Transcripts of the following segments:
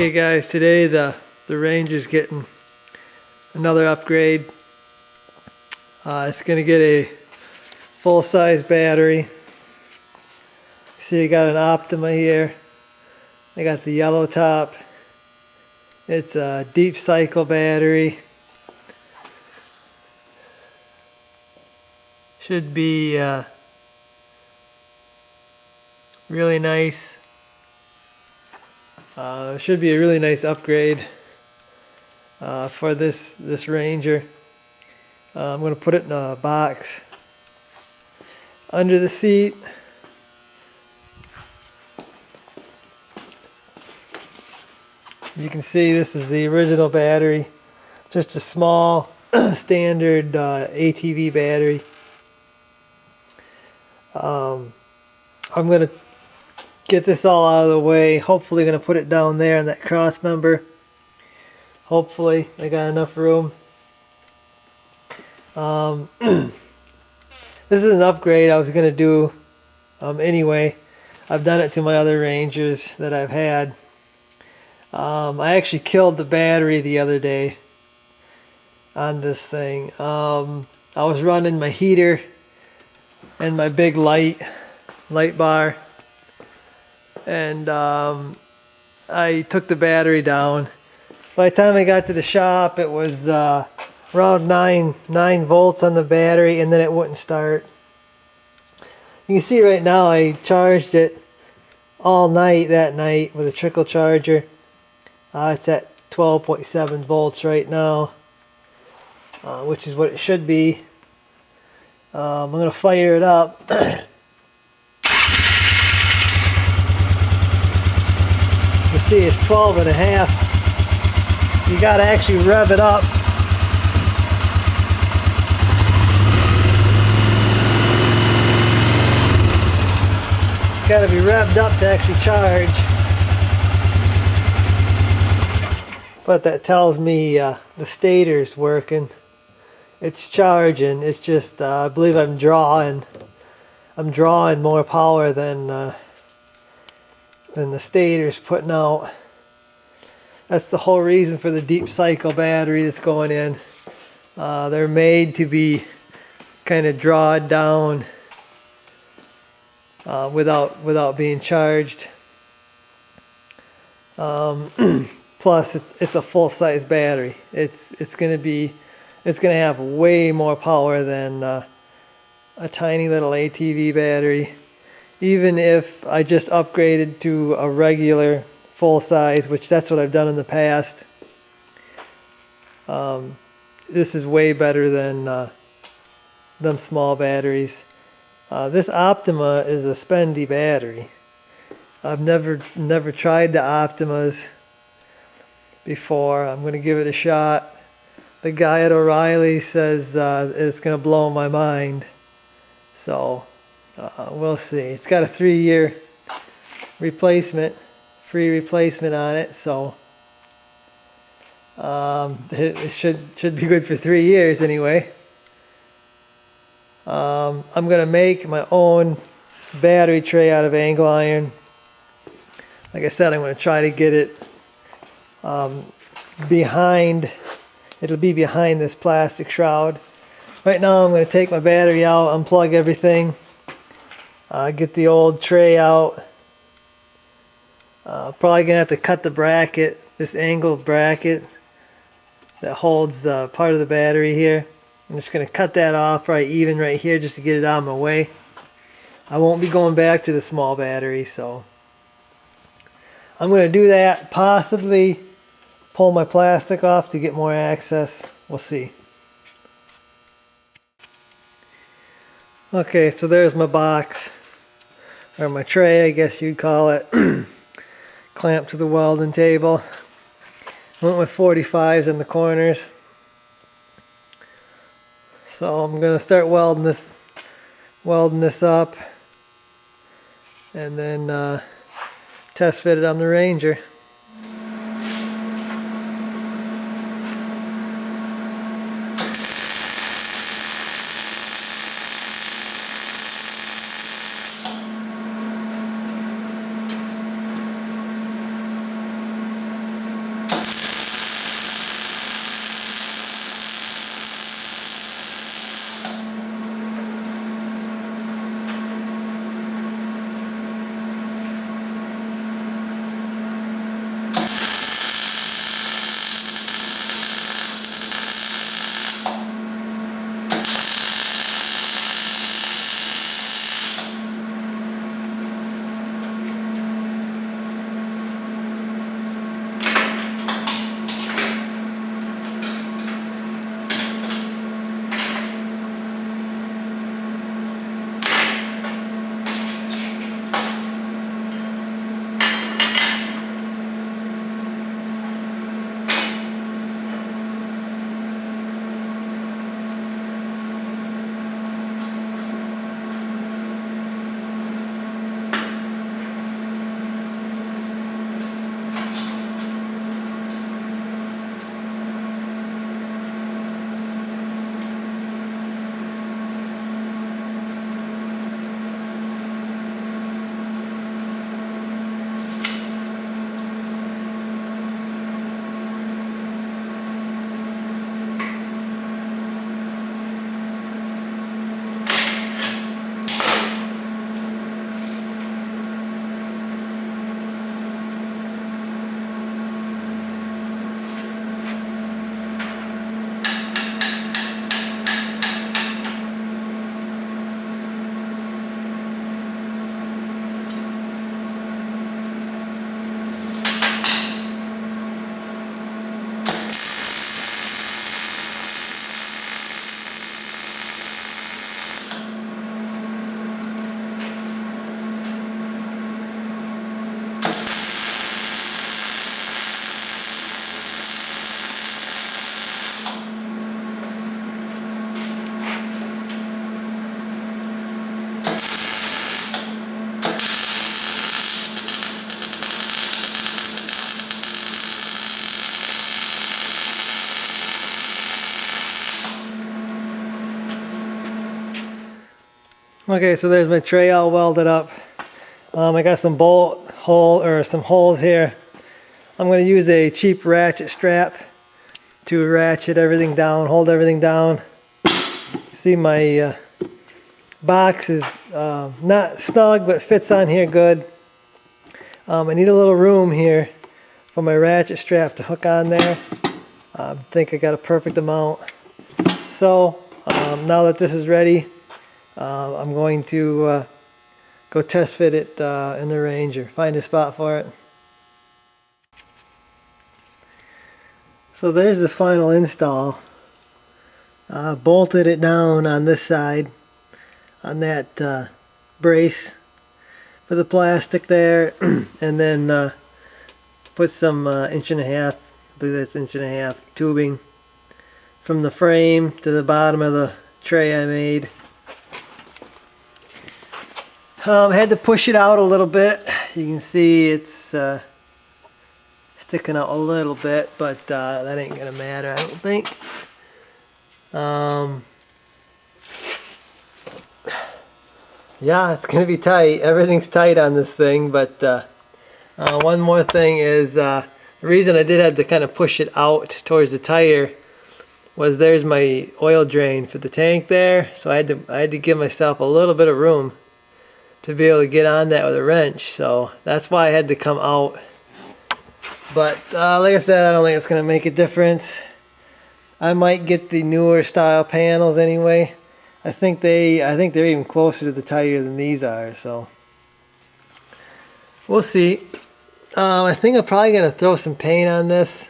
Okay guys, today the Ranger's getting another upgrade. It's going to get a full-size battery. See, I got an Optima here. I got the yellow top. It's a deep cycle battery. Should be really nice. Should be a really nice upgrade for this Ranger. I'm going to put it in a box under the seat. You can see this is the original battery, just a small standard ATV battery. I'm going to get this all out of the way. Hopefully going to put it down there in that cross member. Hopefully I got enough room. This is an upgrade I was going to do anyway. I've done it to my other Rangers that I've had. I actually killed the battery the other day on this thing. I was running my heater and my big light bar, and I took the battery down. By the time I got to the shop, it was around 9 volts on the battery, and then it wouldn't start. You can see right now I charged it all night that night with a trickle charger. It's at 12.7 volts right now, which is what it should be. I'm going to fire it up. You see it's 12.5. You got to actually rev it up. It's got to be revved up to actually charge. But that tells me the stator's working. It's charging. It's just I believe I'm drawing more power than the stator's putting out. That's the whole reason for the deep cycle battery that's going in. They're made to be kind of drawn down without being charged. Plus, it's a full-size battery. It's gonna have way more power than a tiny little ATV battery. Even if I just upgraded to a regular full-size, which that's what I've done in the past, this is way better than them small batteries. This Optima is a spendy battery. I've never tried the Optimas before. I'm going to give it a shot. The guy at O'Reilly says it's going to blow my mind. So we'll see. It's got a 3-year replacement, free replacement on it. So it should be good for 3 years anyway. I'm going to make my own battery tray out of angle iron. Like I said, I'm going to try to get it behind. It'll be behind this plastic shroud. Right now I'm going to take my battery out, unplug everything, get the old tray out. Probably going to have to cut the bracket, this angled bracket that holds the part of the battery here. I'm just going to cut that off right even right here just to get it out of my way. I won't be going back to the small battery, so I'm going to do that, possibly pull my plastic off to get more access. We'll see. Okay, so there's my box, or my tray I guess you'd call it, clamped to the welding table. Went with 45s in the corners. So I'm going to start welding this up, and then test fit it on the Ranger. Okay, so there's my tray all welded up. I got some some holes here. I'm going to use a cheap ratchet strap to ratchet everything down, hold everything down. See, my box is not snug, but fits on here good. I need a little room here for my ratchet strap to hook on there. I think I got a perfect amount. So now that this is ready, I'm going to go test fit it in the Ranger, find a spot for it. So there's the final install. Bolted it down on this side, on that brace for the plastic there, and then put some 1.5 inch, I believe that's 1.5 inch tubing from the frame to the bottom of the tray I made. I had to push it out a little bit. You can see it's sticking out a little bit, but that ain't gonna matter, I don't think. Yeah, it's gonna be tight. Everything's tight on this thing, but one more thing is the reason I did have to kind of push it out towards the tire was there's my oil drain for the tank there, so I had to give myself a little bit of room to be able to get on that with a wrench, so that's why I had to come out. But like I said, I don't think it's gonna make a difference. I might get the newer style panels anyway. I think they're even closer to the tire than these are, so we'll see. I think I'm probably gonna throw some paint on this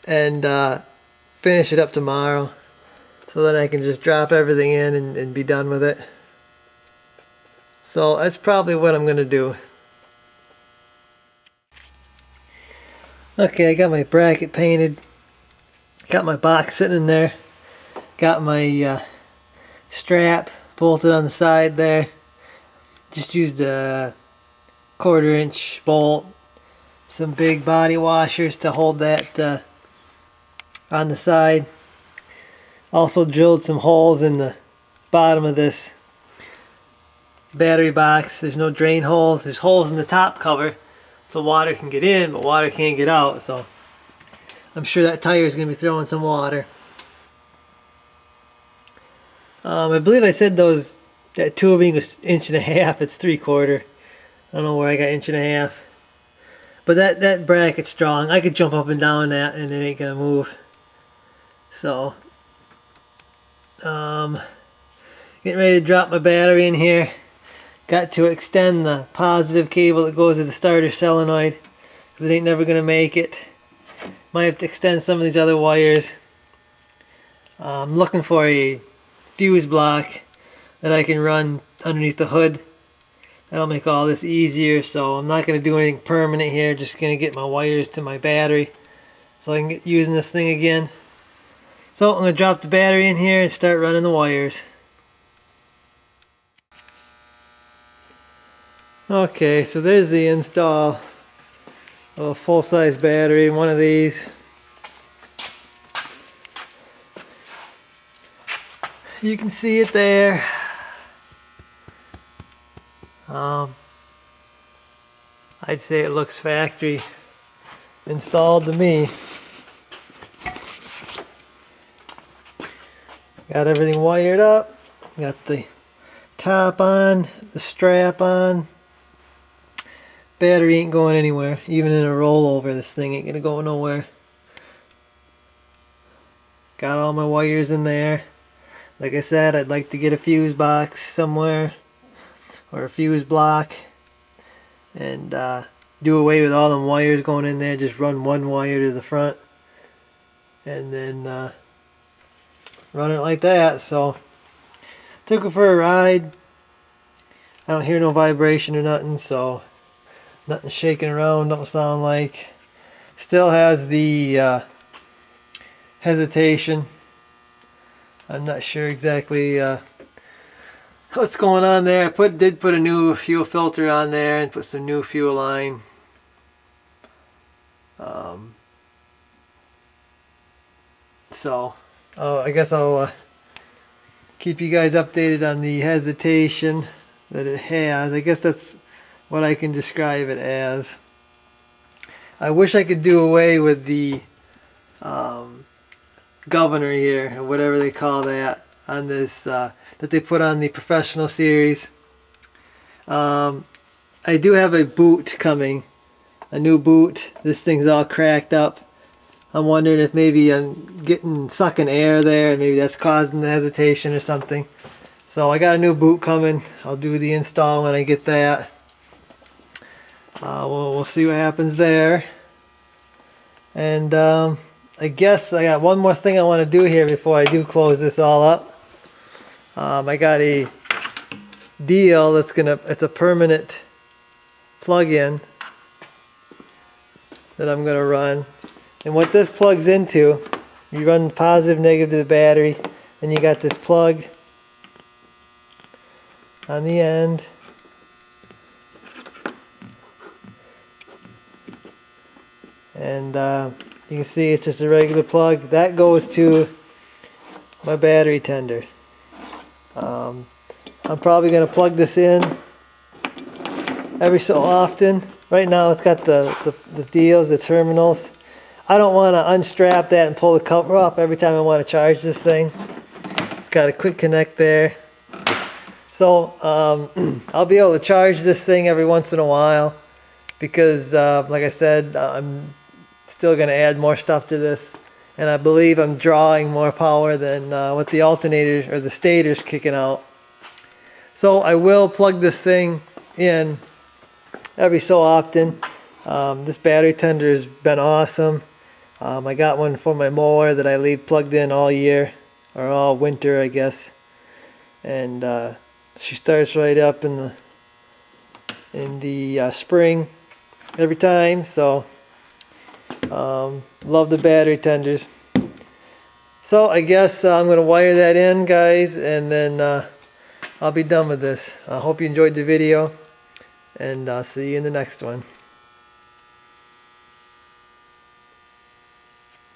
and finish it up tomorrow, so then I can just drop everything in and be done with it. So that's probably what I'm gonna do. Okay, I got my bracket painted, got my box sitting in there, got my strap bolted on the side there. Just used a 1/4 inch bolt, some big body washers to hold that on the side. Also drilled some holes in the bottom of this battery box. There's no drain holes. There's holes in the top cover so water can get in, but water can't get out. So I'm sure that tire is going to be throwing some water. I believe I said that tubing was 1.5 inches. It's 3/4. I don't know where I got 1.5 inches. But that bracket's strong. I could jump up and down that and it ain't gonna move. So getting ready to drop my battery in here. Got to extend the positive cable that goes to the starter solenoid, because it ain't never gonna make it. Might have to extend some of these other wires. I'm looking for a fuse block that I can run underneath the hood. That'll make all this easier. So I'm not going to do anything permanent here, just going to get my wires to my battery so I can get using this thing again. So I'm going to drop the battery in here and start running the wires. Okay, so there's the install of a full-size battery, one of these. You can see it there. I'd say it looks factory installed to me. Got everything wired up. Got the top on, the strap on. Battery ain't going anywhere. Even in a rollover, this thing ain't gonna go nowhere. Got all my wires in there. Like I said, I'd like to get a fuse box somewhere, or a fuse block, and do away with all them wires going in there. Just run one wire to the front and then run it like that. So took it for a ride. I don't hear no vibration or nothing, so nothing shaking around, don't sound like. Still has the hesitation. I'm not sure exactly what's going on there. I did put a new fuel filter on there and put some new fuel line. So I guess I'll keep you guys updated on the hesitation that it has. I guess that's what I can describe it as. I wish I could do away with the governor here, or whatever they call that, on this that they put on the professional series. I do have a boot coming, a new boot. This thing's all cracked up. I'm wondering if maybe I'm sucking air there, and maybe that's causing the hesitation or something. So I got a new boot coming. I'll do the install when I get that. We'll see what happens there. And I guess I got one more thing I want to do here before I do close this all up. I got a deal that's it's a permanent plug-in that I'm gonna run. And what this plugs into, you run positive, negative to the battery, and you got this plug on the end. And you can see it's just a regular plug. That goes to my battery tender. I'm probably going to plug this in every so often. Right now it's got the deals, the terminals. I don't want to unstrap that and pull the cover off every time I want to charge this thing. It's got a quick connect there. So I'll be able to charge this thing every once in a while because like I said, I'm still going to add more stuff to this. And I believe I'm drawing more power than what the alternators or the stator's kicking out. So I will plug this thing in every so often. This battery tender has been awesome. I got one for my mower that I leave plugged in all year, or all winter I guess. And she starts right up in the spring every time. So love the battery tenders. So I guess I'm going to wire that in, guys, and then I'll be done with this. I hope you enjoyed the video, and I'll see you in the next one.